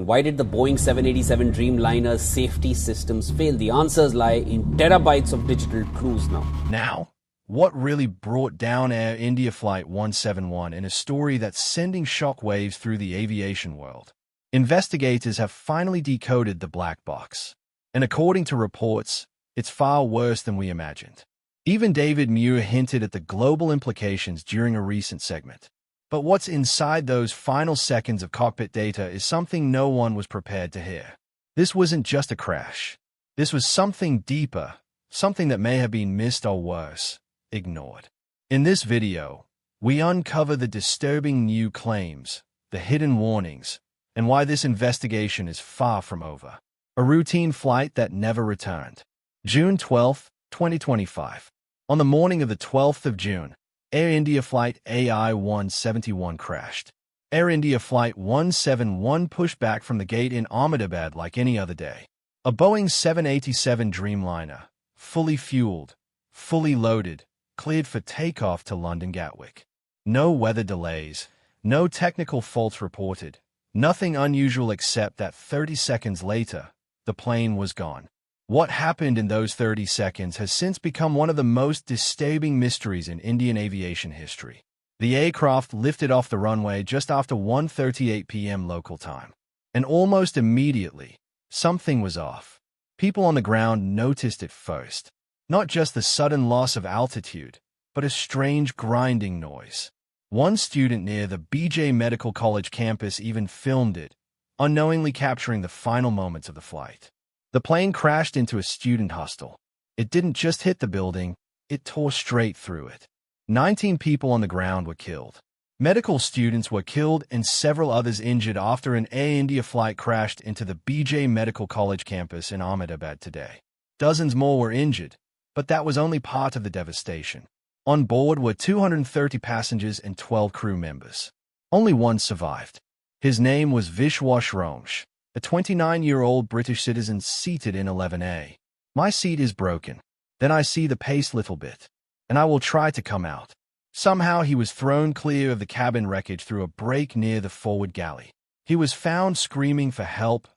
Why did the Boeing 787 Dreamliner's safety systems fail? The answers lie in terabytes of digital clues now. Now, what really brought down Air India Flight 171 in a story that's sending shockwaves through the aviation world? Investigators have finally decoded the black box. And according to reports, it's far worse than we imagined. Even David Muir hinted at the global implications during a recent segment. But what's inside those final seconds of cockpit data is something no one was prepared to hear. This wasn't just a crash. This was something deeper, something that may have been missed or worse, ignored. In this video, we uncover the disturbing new claims, the hidden warnings, and why this investigation is far from over. A routine flight that never returned. June 12, 2025. On the morning of the 12th of June, Air India Flight AI-171 crashed. Air India Flight 171 pushed back from the gate in Ahmedabad like any other day. A Boeing 787 Dreamliner, fully fueled, fully loaded, cleared for takeoff to London Gatwick. No weather delays, no technical faults reported, nothing unusual except that 30 seconds later, the plane was gone. What happened in those 30 seconds has since become one of the most disturbing mysteries in Indian aviation history. The aircraft lifted off the runway just after 1:38 p.m. local time. And almost immediately, something was off. People on the ground noticed it first. Not just the sudden loss of altitude, but a strange grinding noise. One student near the BJ Medical College campus even filmed it, unknowingly capturing the final moments of the flight. The plane crashed into a student hostel. It didn't just hit the building, it tore straight through it. 19 people on the ground were killed. Medical students were killed and several others injured after an Air India flight crashed into the BJ Medical College campus in Ahmedabad today. Dozens more were injured, but that was only part of the devastation. On board were 230 passengers and 12 crew members. Only one survived. His name was Vishwash Romsh, a 29-year-old British citizen seated in 11A. My seat is broken. Then I see the pace little bit, and I will try to come out. Somehow he was thrown clear of the cabin wreckage through a break near the forward galley. He was found screaming for help,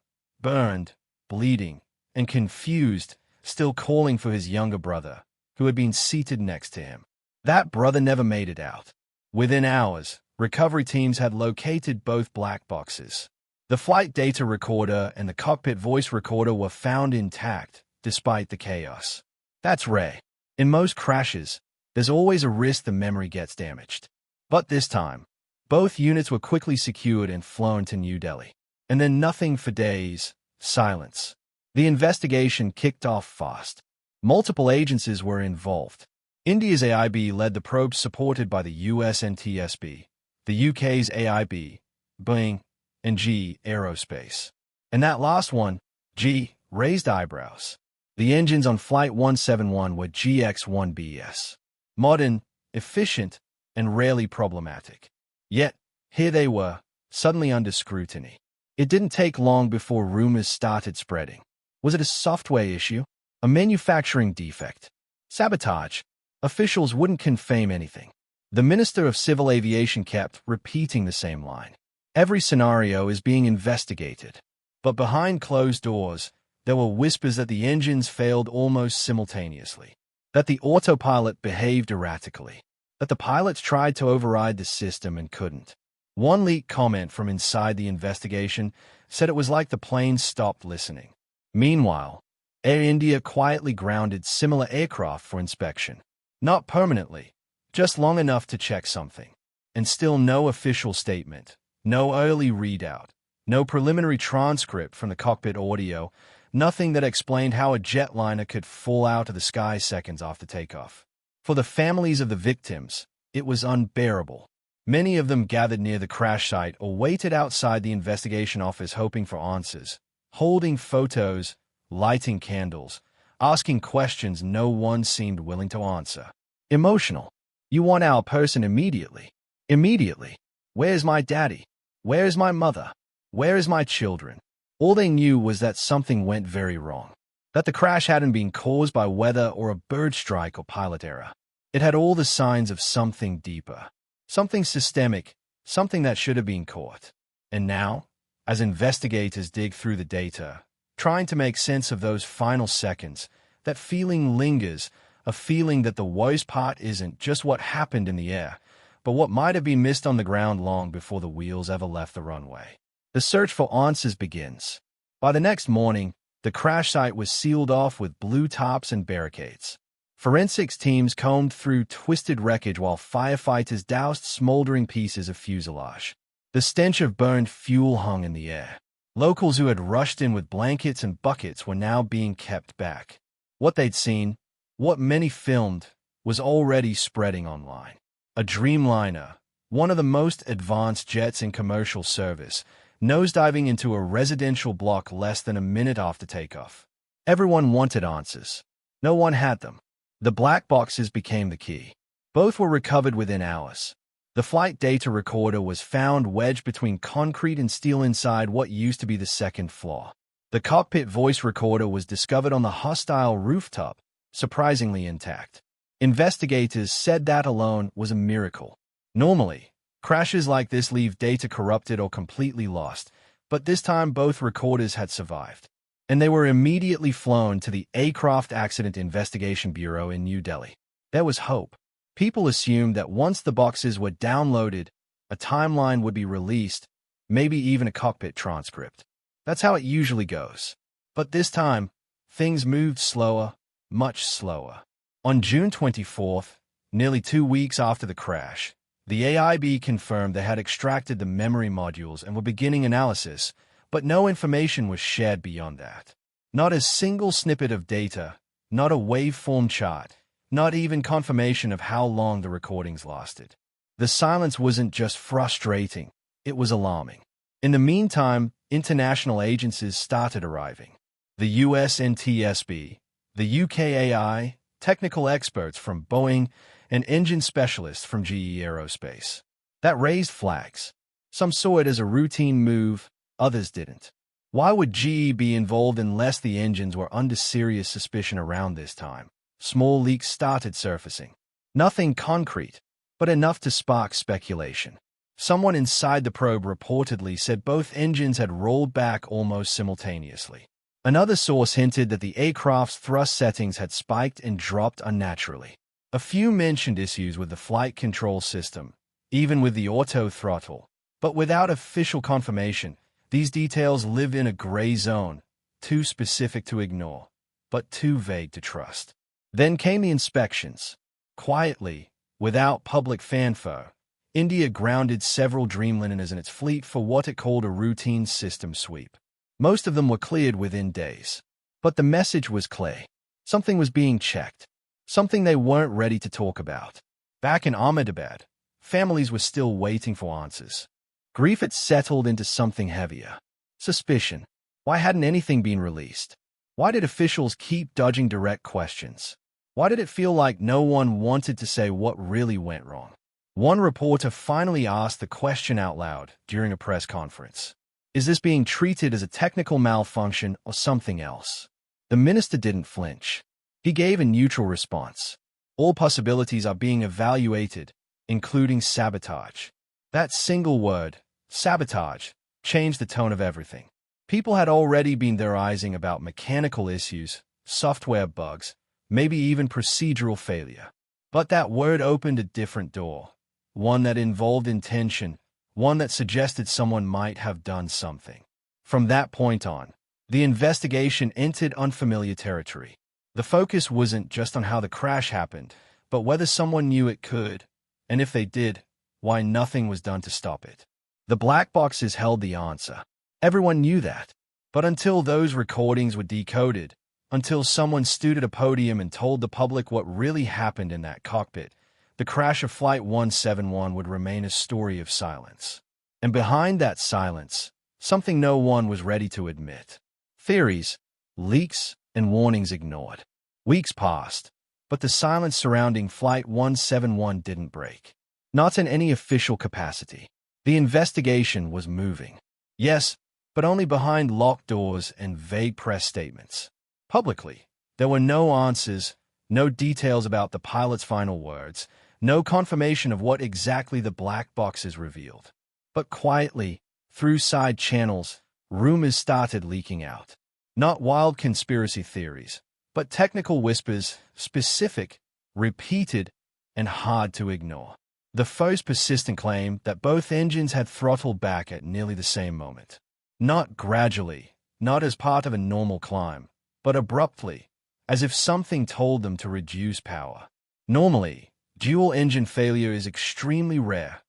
burned, bleeding, and confused, still calling for his younger brother, who had been seated next to him. That brother never made it out. Within hours, recovery teams had located both black boxes. The flight data recorder and the cockpit voice recorder were found intact, despite the chaos. That's rare. In most crashes, there's always a risk the memory gets damaged. But this time, both units were quickly secured and flown to New Delhi. And then nothing for days, silence. The investigation kicked off fast. Multiple agencies were involved. India's AIB led the probe supported by the US NTSB, the UK's AIB, Boeing, and G Aerospace. And that last one, G, raised eyebrows. The engines on Flight 171 were GX-1Bs. Modern, efficient, and rarely problematic. Yet, here they were, suddenly under scrutiny. It didn't take long before rumors started spreading. Was it a software issue? A manufacturing defect? Sabotage? Officials wouldn't confirm anything. The Minister of Civil Aviation kept repeating the same line. Every scenario is being investigated. But behind closed doors, there were whispers that the engines failed almost simultaneously, that the autopilot behaved erratically, that the pilots tried to override the system and couldn't. One leaked comment from inside the investigation said it was like the plane stopped listening. Meanwhile, Air India quietly grounded similar aircraft for inspection. Not permanently, just long enough to check something. And still no official statement. No early readout, no preliminary transcript from the cockpit audio, nothing that explained how a jetliner could fall out of the sky seconds after takeoff. For the families of the victims, it was unbearable. Many of them gathered near the crash site or waited outside the investigation office hoping for answers, holding photos, lighting candles, asking questions no one seemed willing to answer. Emotional. You want our person immediately. Immediately. Where's my daddy? Where is my mother? Where is my children? All they knew was that something went very wrong. That the crash hadn't been caused by weather or a bird strike or pilot error. It had all the signs of something deeper. Something systemic, something that should have been caught. And now, As investigators dig through the data, trying to make sense of those final seconds, that feeling lingers, a feeling that the worst part isn't just what happened in the air, but what might have been missed on the ground long before the wheels ever left the runway. The search for answers begins. By the next morning, the crash site was sealed off with blue tops and barricades. Forensics teams combed through twisted wreckage while firefighters doused smoldering pieces of fuselage. The stench of burned fuel hung in the air. Locals who had rushed in with blankets and buckets were now being kept back. What they'd seen, what many filmed, was already spreading online. A Dreamliner, one of the most advanced jets in commercial service, nosediving into a residential block less than a minute after takeoff. Everyone wanted answers. No one had them. The black boxes became the key. Both were recovered within hours. The flight data recorder was found wedged between concrete and steel inside what used to be the second floor. The cockpit voice recorder was discovered on the hostile rooftop, surprisingly intact. Investigators said that alone was a miracle. Normally, crashes like this leave data corrupted or completely lost, but this time both recorders had survived, and they were immediately flown to the Aircraft Accident Investigation Bureau in New Delhi. There was hope. People assumed that once the boxes were downloaded, a timeline would be released, maybe even a cockpit transcript. That's how it usually goes. But this time, things moved slower, much slower. On June 24th, nearly 2 weeks after the crash, the AIB confirmed they had extracted the memory modules and were beginning analysis, but no information was shared beyond that. Not a single snippet of data, not a waveform chart, not even confirmation of how long the recordings lasted. The silence wasn't just frustrating, it was alarming. In the meantime, international agencies started arriving. The US NTSB, the UKAI, technical experts from Boeing, and engine specialists from GE Aerospace. That raised flags. Some saw it as a routine move, others didn't. Why would GE be involved unless the engines were under serious suspicion around this time? Small leaks started surfacing. Nothing concrete, but enough to spark speculation. Someone inside the probe reportedly said both engines had rolled back almost simultaneously. Another source hinted that the aircraft's thrust settings had spiked and dropped unnaturally. A few mentioned issues with the flight control system, even with the auto throttle. But without official confirmation, these details live in a gray zone, too specific to ignore, but too vague to trust. Then came the inspections. Quietly, without public fanfare, India grounded several Dreamliners in its fleet for what it called a routine system sweep. Most of them were cleared within days. But the message was clear. Something was being checked. Something they weren't ready to talk about. Back in Ahmedabad, families were still waiting for answers. Grief had settled into something heavier. Suspicion. Why hadn't anything been released? Why did officials keep dodging direct questions? Why did it feel like no one wanted to say what really went wrong? One reporter finally asked the question out loud during a press conference. Is this being treated as a technical malfunction or something else? The minister didn't flinch. He gave a neutral response. All possibilities are being evaluated, including sabotage. That single word, sabotage, changed the tone of everything. People had already been theorizing about mechanical issues, software bugs, maybe even procedural failure. But that word opened a different door, one that involved intention, one that suggested someone might have done something. From that point on, the investigation entered unfamiliar territory. The focus wasn't just on how the crash happened, but whether someone knew it could, and if they did, why nothing was done to stop it. The black boxes held the answer. Everyone knew that. But until those recordings were decoded, until someone stood at a podium and told the public what really happened in that cockpit, the crash of Flight 171 would remain a story of silence. And behind that silence, something no one was ready to admit. Theories, leaks, and warnings ignored. Weeks passed, but the silence surrounding Flight 171 didn't break. Not in any official capacity. The investigation was moving. Yes, but only behind locked doors and vague press statements. Publicly, there were no answers, no details about the pilot's final words, no confirmation of what exactly the black boxes revealed. But quietly, through side channels, rumors started leaking out. Not wild conspiracy theories, but technical whispers, specific, repeated, and hard to ignore. The first persistent claim that both engines had throttled back at nearly the same moment. Not gradually, not as part of a normal climb, but abruptly, as if something told them to reduce power. Normally, dual-engine failure is extremely rare,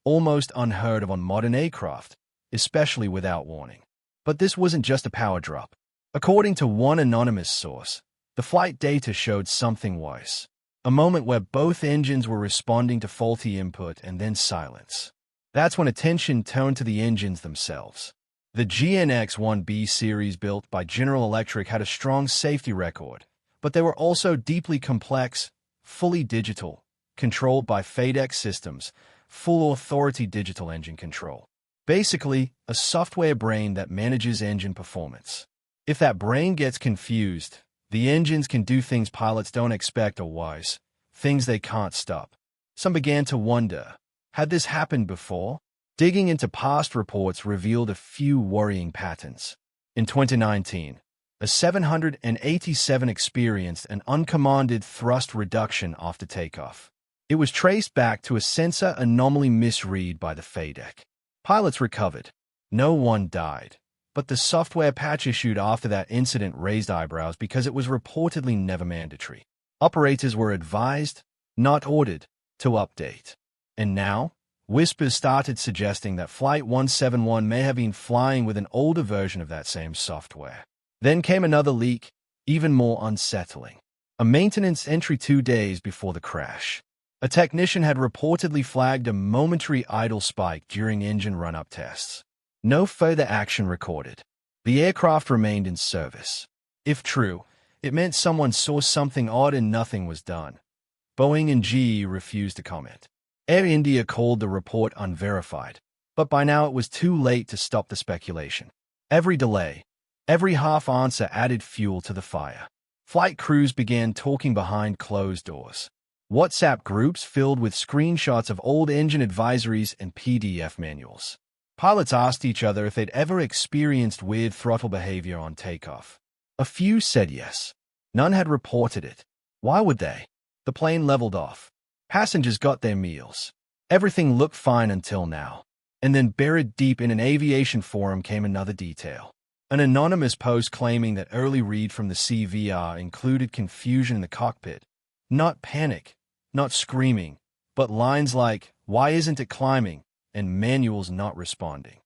almost unheard of on modern aircraft, especially without warning. But this wasn't just a power drop. According to one anonymous source, the flight data showed something worse. A moment where both engines were responding to faulty input and then silence. That's when attention turned to the engines themselves. The GNX-1B series built by General Electric had a strong safety record, but they were also deeply complex, fully digital, controlled by FADEC systems, full authority digital engine control. Basically, a software brain that manages engine performance. If that brain gets confused, the engines can do things pilots don't expect or worse, things they can't stop. Some began to wonder, had this happened before? Digging into past reports revealed a few worrying patterns. In 2019, a 787 experienced an uncommanded thrust reduction after takeoff. It was traced back to a sensor anomaly misread by the FADEC. Pilots recovered. No one died. But the software patch issued after that incident raised eyebrows because it was reportedly never mandatory. Operators were advised, not ordered, to update. And now, whispers started suggesting that Flight 171 may have been flying with an older version of that same software. Then came another leak, even more unsettling. A maintenance entry 2 days before the crash. A technician had reportedly flagged a momentary idle spike during engine run-up tests. No further action recorded. The aircraft remained in service. If true, it meant someone saw something odd and nothing was done. Boeing and GE refused to comment. Air India called the report unverified, but by now it was too late to stop the speculation. Every delay, every half-answer added fuel to the fire. Flight crews began talking behind closed doors. WhatsApp groups filled with screenshots of old engine advisories and PDF manuals. Pilots asked each other if they'd ever experienced weird throttle behavior on takeoff. A few said yes. None had reported it. Why would they? The plane leveled off. Passengers got their meals. Everything looked fine until now. And then buried deep in an aviation forum came another detail. An anonymous post claiming that early read from the CVR included confusion in the cockpit. Not panic, not screaming, but lines like, "Why isn't it climbing?" and manuals not responding.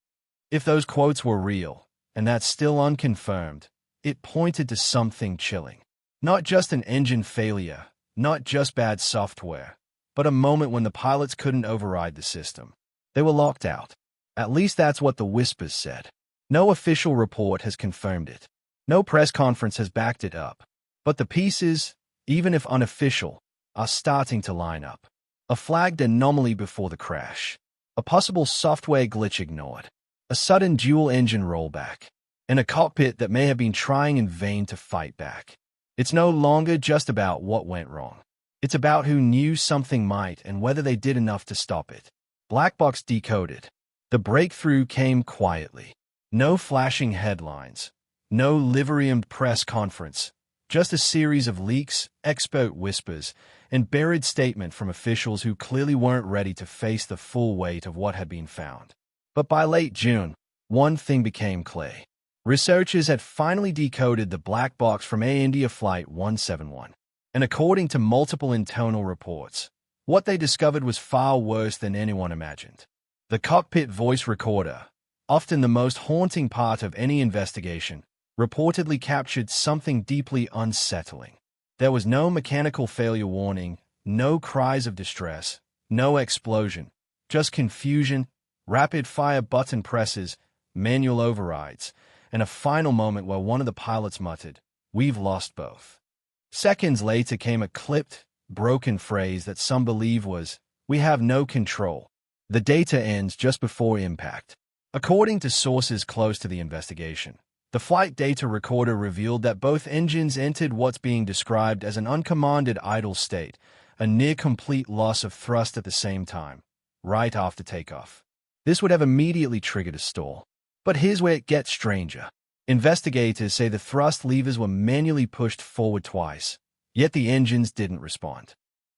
If those quotes were real, and that's still unconfirmed, it pointed to something chilling. Not just an engine failure, not just bad software, but a moment when the pilots couldn't override the system. They were locked out. At least that's what the whispers said. No official report has confirmed it. No press conference has backed it up. But the pieces, even if unofficial, are starting to line up. A flagged anomaly before the crash. A possible software glitch ignored. A sudden dual-engine rollback. And a cockpit that may have been trying in vain to fight back. It's no longer just about what went wrong. It's about who knew something might and whether they did enough to stop it. Black box decoded. The breakthrough came quietly. No flashing headlines. No liveriumed press conference. Just a series of leaks, expert whispers, and buried statement from officials who clearly weren't ready to face the full weight of what had been found. But by late June, one thing became clear. Researchers had finally decoded the black box from Air India Flight 171. And according to multiple internal reports, what they discovered was far worse than anyone imagined. The cockpit voice recorder, often the most haunting part of any investigation, reportedly captured something deeply unsettling. There was no mechanical failure warning, no cries of distress, no explosion, just confusion, rapid-fire button presses, manual overrides, and a final moment where one of the pilots muttered, "We've lost both." Seconds later came a clipped, broken phrase that some believe was, "We have no control. The data ends just before impact." According to sources close to the investigation, the flight data recorder revealed that both engines entered what's being described as an uncommanded idle state, a near-complete loss of thrust at the same time, right after takeoff. This would have immediately triggered a stall. But here's where it gets stranger. Investigators say the thrust levers were manually pushed forward twice, yet the engines didn't respond.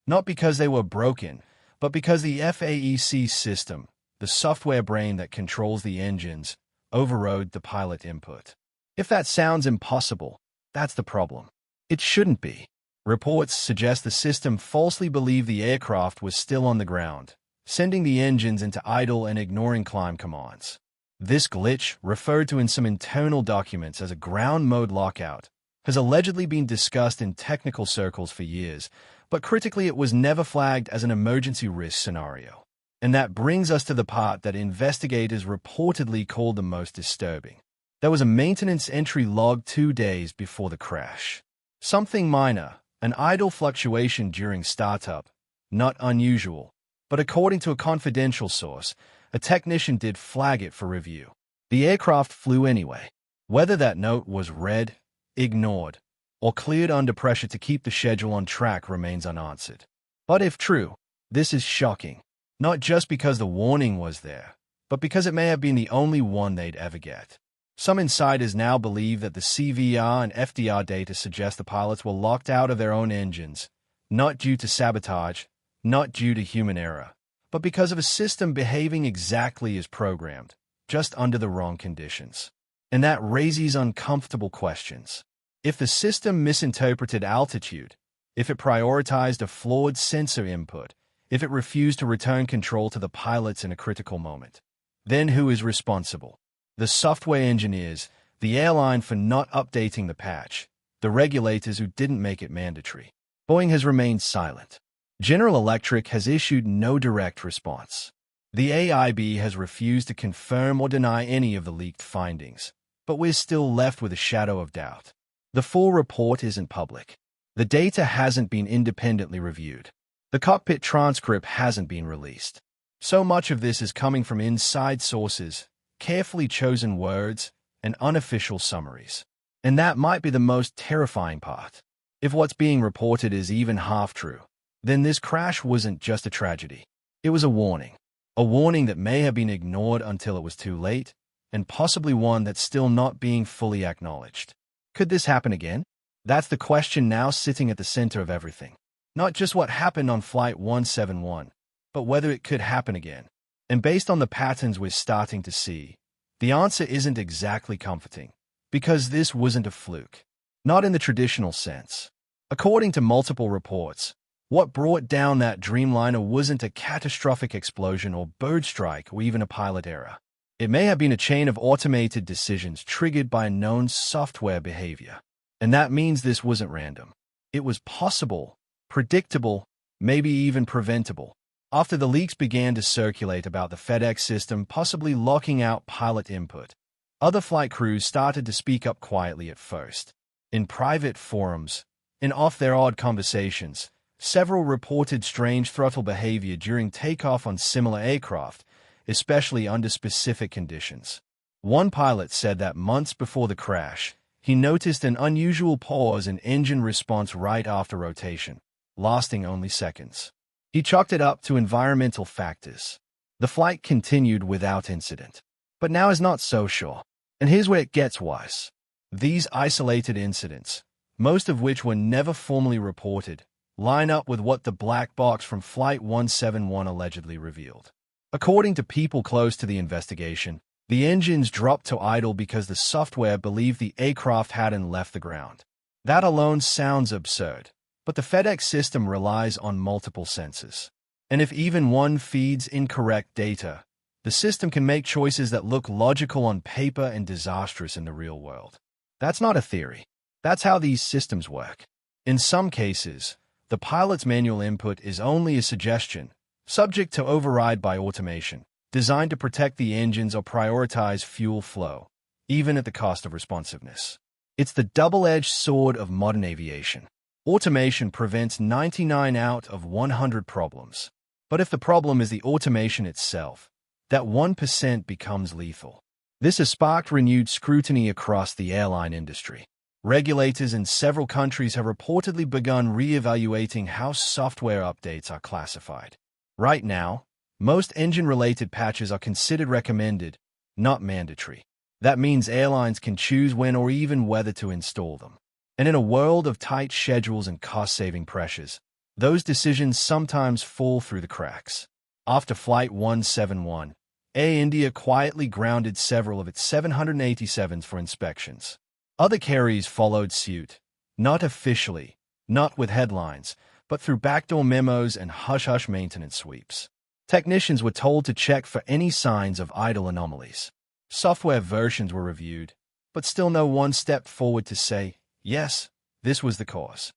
Not because they were broken, but because the FAEC system, the software brain that controls the engines, overrode the pilot input. If that sounds impossible, that's the problem. It shouldn't be. Reports suggest the system falsely believed the aircraft was still on the ground, sending the engines into idle and ignoring climb commands. This glitch, referred to in some internal documents as a ground mode lockout, has allegedly been discussed in technical circles for years, but critically it was never flagged as an emergency risk scenario. And that brings us to the part that investigators reportedly called the most disturbing. There was a maintenance entry log 2 days before the crash. Something minor, an idle fluctuation during startup, not unusual, but according to a confidential source, a technician did flag it for review. The aircraft flew anyway. Whether that note was read, ignored, or cleared under pressure to keep the schedule on track remains unanswered. But if true, this is shocking, not just because the warning was there, but because it may have been the only one they'd ever get. Some insiders now believe that the CVR and FDR data suggest the pilots were locked out of their own engines, not due to sabotage, not due to human error, but because of a system behaving exactly as programmed, just under the wrong conditions. And that raises uncomfortable questions. If the system misinterpreted altitude, if it prioritized a flawed sensor input, if it refused to return control to the pilots in a critical moment, then who is responsible? The software engineers, the airline for not updating the patch, the regulators who didn't make it mandatory. Boeing has remained silent. General Electric has issued no direct response. The AIB has refused to confirm or deny any of the leaked findings, but we're still left with a shadow of doubt. The full report isn't public. The data hasn't been independently reviewed. The cockpit transcript hasn't been released. So much of this is coming from inside sources, carefully chosen words, and unofficial summaries. And that might be the most terrifying part. If what's being reported is even half true, then this crash wasn't just a tragedy. It was a warning that may have been ignored until it was too late, and possibly one that's still not being fully acknowledged. Could this happen again? That's the question now sitting at the center of everything. Not just what happened on Flight 171, but whether it could happen again. And based on the patterns we're starting to see, the answer isn't exactly comforting, because this wasn't a fluke. Not in the traditional sense. According to multiple reports, what brought down that Dreamliner wasn't a catastrophic explosion or bird strike or even a pilot error. It may have been a chain of automated decisions triggered by known software behavior. And that means this wasn't random. It was possible, predictable, maybe even preventable. After the leaks began to circulate about the FedEx system possibly locking out pilot input, other flight crews started to speak up quietly at first. In private forums, in off-their-odd conversations, several reported strange throttle behavior during takeoff on similar aircraft, especially under specific conditions. One pilot said that months before the crash, he noticed an unusual pause in engine response right after rotation, lasting only seconds. He chalked it up to environmental factors. The flight continued without incident. But now is not so sure. And here's where it gets worse. These isolated incidents, most of which were never formally reported, line up with what the black box from Flight 171 allegedly revealed. According to people close to the investigation, the engines dropped to idle because the software believed the aircraft hadn't left the ground. That alone sounds absurd, but the FedEx system relies on multiple sensors. And if even one feeds incorrect data, the system can make choices that look logical on paper and disastrous in the real world. That's not a theory. That's how these systems work. In some cases, the pilot's manual input is only a suggestion, subject to override by automation, designed to protect the engines or prioritize fuel flow, even at the cost of responsiveness. It's the double-edged sword of modern aviation. Automation prevents 99 out of 100 problems. But if the problem is the automation itself, that 1% becomes lethal. This has sparked renewed scrutiny across the airline industry. Regulators in several countries have reportedly begun re-evaluating how software updates are classified. Right now, Most engine-related patches are considered recommended, not mandatory. That means airlines can choose when or even whether to install them. And in a world of tight schedules and cost-saving pressures, those decisions sometimes fall through the cracks. After Flight 171, Air India quietly grounded several of its 787s for inspections. Other carriers followed suit, not officially, not with headlines, but through backdoor memos and hush-hush maintenance sweeps. Technicians were told to check for any signs of idle anomalies. Software versions were reviewed, but still no one stepped forward to say, yes, this was the cause.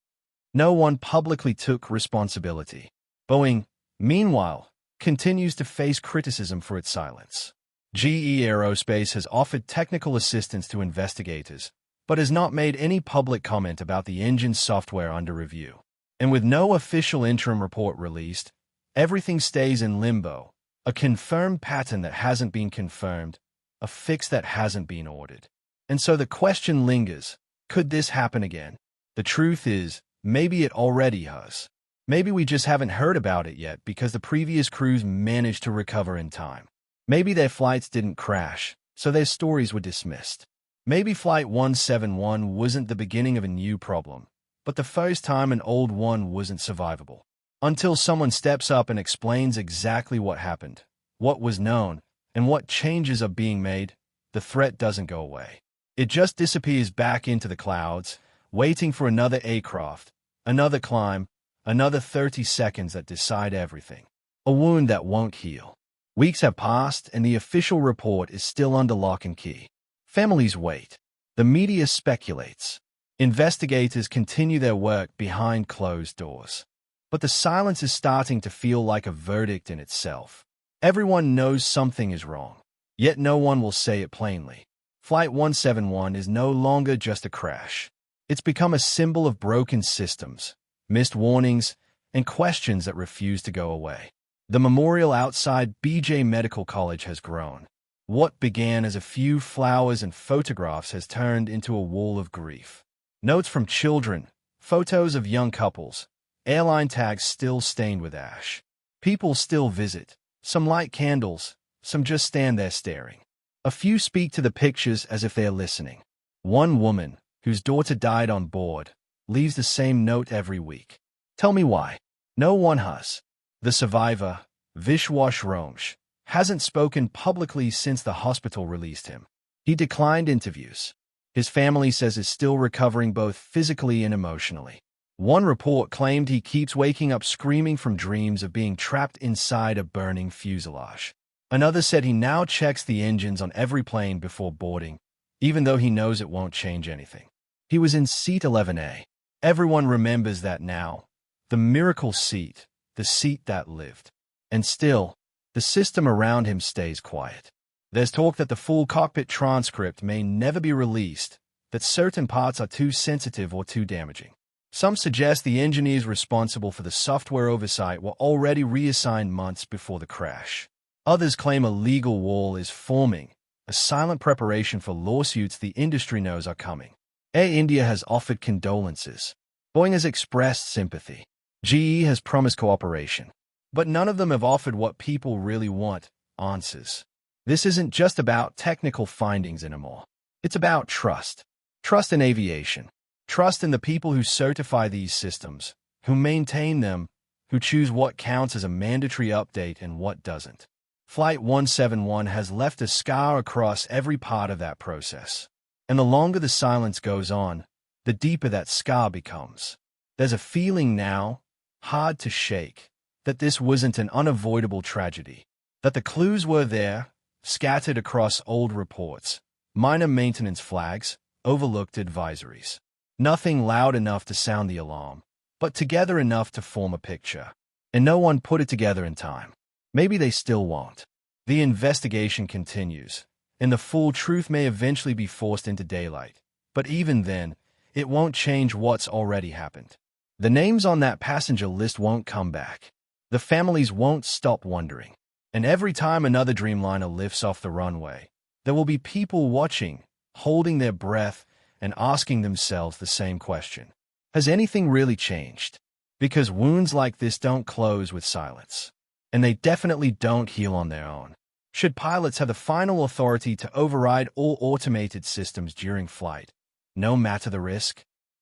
No one publicly took responsibility. Boeing, meanwhile, continues to face criticism for its silence. GE Aerospace has offered technical assistance to investigators, but has not made any public comment about the engine's software under review. And with no official interim report released, everything stays in limbo, a confirmed pattern that hasn't been confirmed, a fix that hasn't been ordered. And so the question lingers, could this happen again? The truth is, maybe it already has. Maybe we just haven't heard about it yet because the previous crews managed to recover in time. Maybe their flights didn't crash, so their stories were dismissed. Maybe Flight 171 wasn't the beginning of a new problem, but the first time an old one wasn't survivable. Until someone steps up and explains exactly what happened, what was known, and what changes are being made, the threat doesn't go away. It just disappears back into the clouds, waiting for another aircraft, another climb, another 30 seconds that decide everything. A wound that won't heal. Weeks have passed and the official report is still under lock and key. Families wait. The media speculates. Investigators continue their work behind closed doors. But the silence is starting to feel like a verdict in itself. Everyone knows something is wrong, yet no one will say it plainly. Flight 171 is no longer just a crash. It's become a symbol of broken systems, missed warnings, and questions that refuse to go away. The memorial outside BJ Medical College has grown. What began as a few flowers and photographs has turned into a wall of grief. Notes from children, photos of young couples, airline tags still stained with ash. People still visit. Some light candles, some just stand there staring. A few speak to the pictures as if they are listening. One woman, whose daughter died on board, leaves the same note every week. Tell me why. No one has. The survivor, Vishwash Romsh, hasn't spoken publicly since the hospital released him. He declined interviews. His family says he's still recovering both physically and emotionally. One report claimed he keeps waking up screaming from dreams of being trapped inside a burning fuselage. Another said he now checks the engines on every plane before boarding, even though he knows it won't change anything. He was in seat 11A. Everyone remembers that now. The miracle seat, the seat that lived. And still, the system around him stays quiet. There's talk that the full cockpit transcript may never be released, that certain parts are too sensitive or too damaging. Some suggest the engineers responsible for the software oversight were already reassigned months before the crash. Others claim a legal wall is forming, a silent preparation for lawsuits the industry knows are coming. Air India has offered condolences. Boeing has expressed sympathy. GE has promised cooperation. But none of them have offered what people really want, answers. This isn't just about technical findings anymore. It's about trust. Trust in aviation. Trust in the people who certify these systems, who maintain them, who choose what counts as a mandatory update and what doesn't. Flight 171 has left a scar across every part of that process. And the longer the silence goes on, the deeper that scar becomes. There's a feeling now, hard to shake, that this wasn't an unavoidable tragedy. That the clues were there, scattered across old reports, minor maintenance flags, overlooked advisories. Nothing loud enough to sound the alarm, but together enough to form a picture. And no one put it together in time. Maybe they still won't. The investigation continues, and the full truth may eventually be forced into daylight. But even then, it won't change what's already happened. The names on that passenger list won't come back. The families won't stop wondering. And every time another Dreamliner lifts off the runway, there will be people watching, holding their breath, and asking themselves the same question. Has anything really changed? Because wounds like this don't close with silence. and they definitely don't heal on their own. Should pilots have the final authority to override all automated systems during flight, no matter the risk?